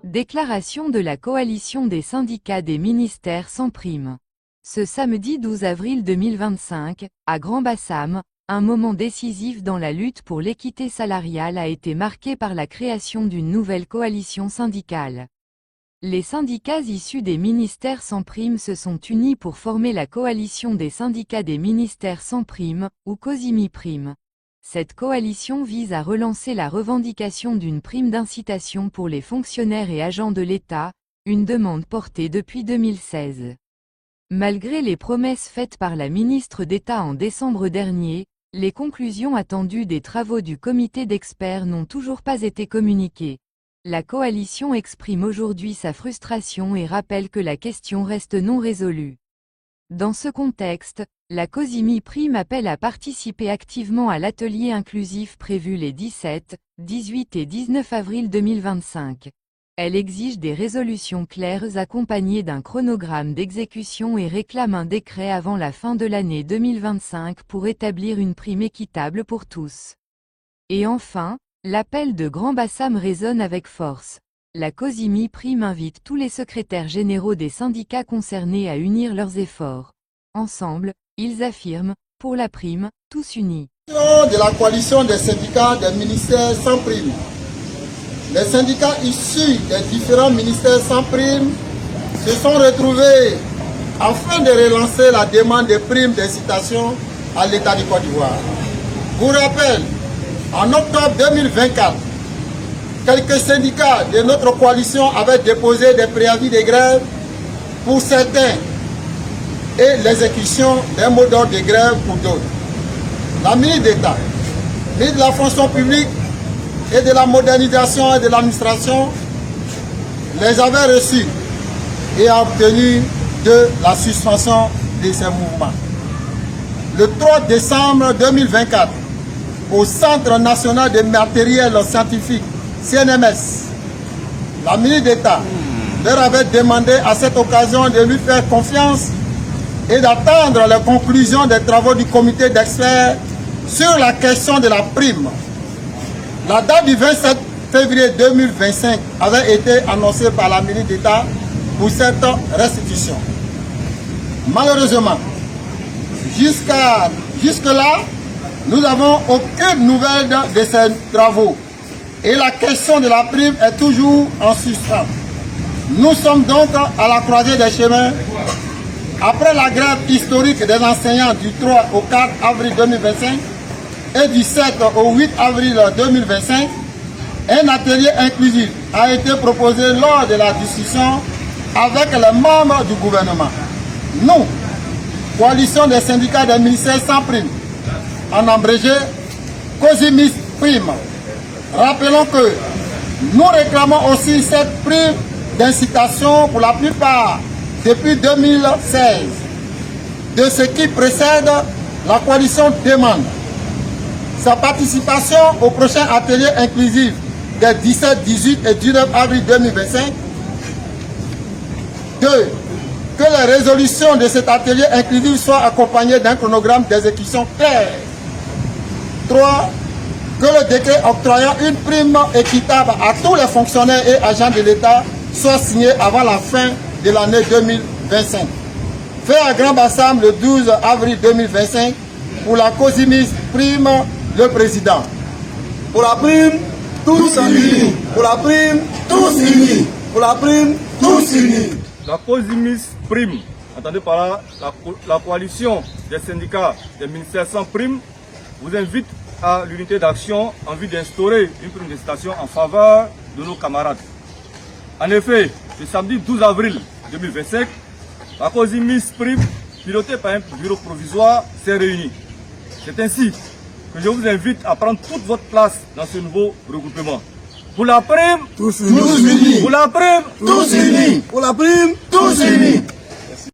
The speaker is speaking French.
Déclaration de la coalition des syndicats des ministères sans prime. Ce samedi 12 avril 2025, à Grand-Bassam, un moment décisif dans la lutte pour l'équité salariale a été marqué par la création d'une nouvelle coalition syndicale. Les syndicats issus des ministères sans prime se sont unis pour former la coalition des syndicats des ministères sans prime, ou COSIMI-Prime. Cette coalition vise à relancer la revendication d'une prime d'incitation pour les fonctionnaires et agents de l'État, une demande portée depuis 2016. Malgré les promesses faites par la ministre d'État en décembre dernier, les conclusions attendues des travaux du comité d'experts n'ont toujours pas été communiquées. La coalition exprime aujourd'hui sa frustration et rappelle que la question reste non résolue. Dans ce contexte, la COSIMI-Prime appelle à participer activement à l'atelier inclusif prévu les 17, 18 et 19 avril 2025. Elle exige des résolutions claires accompagnées d'un chronogramme d'exécution et réclame un décret avant la fin de l'année 2025 pour établir une prime équitable pour tous. Et enfin, l'appel de Grand-Bassam résonne avec force. La COSIMI-Prime invite tous les secrétaires généraux des syndicats concernés à unir leurs efforts. Ensemble, ils affirment, pour la prime, tous unis. De la coalition des syndicats des ministères sans prime. Les syndicats issus des différents ministères sans prime se sont retrouvés afin de relancer la demande de primes d'incitation à l'État du Côte d'Ivoire. Pour rappel, en octobre 2024, quelques syndicats de notre coalition avaient déposé des préavis de grève pour certains et l'exécution d'un mot d'ordre de grève pour d'autres. La ministre d'État, ministre de la fonction publique et de la modernisation et de l'administration les avait reçus et a obtenu de la suspension de ces mouvements. Le 3 décembre 2024, au Centre national de matériel scientifique, CNMS, la ministre d'État leur avait demandé à cette occasion de lui faire confiance et d'attendre les conclusions des travaux du comité d'experts sur la question de la prime. La date du 27 février 2025 avait été annoncée par la ministre d'État pour cette restitution. Malheureusement, jusque-là, nous n'avons aucune nouvelle de ces travaux et la question de la prime est toujours en suspens. Nous sommes donc à la croisée des chemins. Après la grève historique des enseignants du 3 au 4 avril 2025 et du 7 au 8 avril 2025, un atelier inclusif a été proposé lors de la discussion avec les membres du gouvernement. Nous, coalition des syndicats des ministères sans prime, en abrégé COSIMI-Prime, rappelons que nous réclamons aussi cette prime d'incitation pour la plupart depuis 2016. De ce qui précède, la coalition demande sa participation au prochain atelier inclusif des 17, 18 et 19 avril 2025. 2. Que les résolutions de cet atelier inclusif soient accompagnées d'un chronogramme d'exécution clair. 3. Que le décret octroyant une prime équitable à tous les fonctionnaires et agents de l'État soit signé avant la fin de l'année 2025. Fait à Grand-Bassam le 12 avril 2025 pour la COSIMI-Prime, le président. Pour la prime, tous unis. Pour la prime, tous unis. Pour la prime, tous unis. La COSIMI-Prime, entendez par là la coalition des syndicats des ministères sans prime, vous invite à l'unité d'action en vue d'instaurer une prime d'incitation en faveur de nos camarades. En effet, le samedi 12 avril 2025, la COSIMI-Prime, pilotée par un bureau provisoire, s'est réunie. C'est ainsi que je vous invite à prendre toute votre place dans ce nouveau regroupement. Pour la prime, tous unis. Pour la prime, tous unis. Pour la prime, tous unis.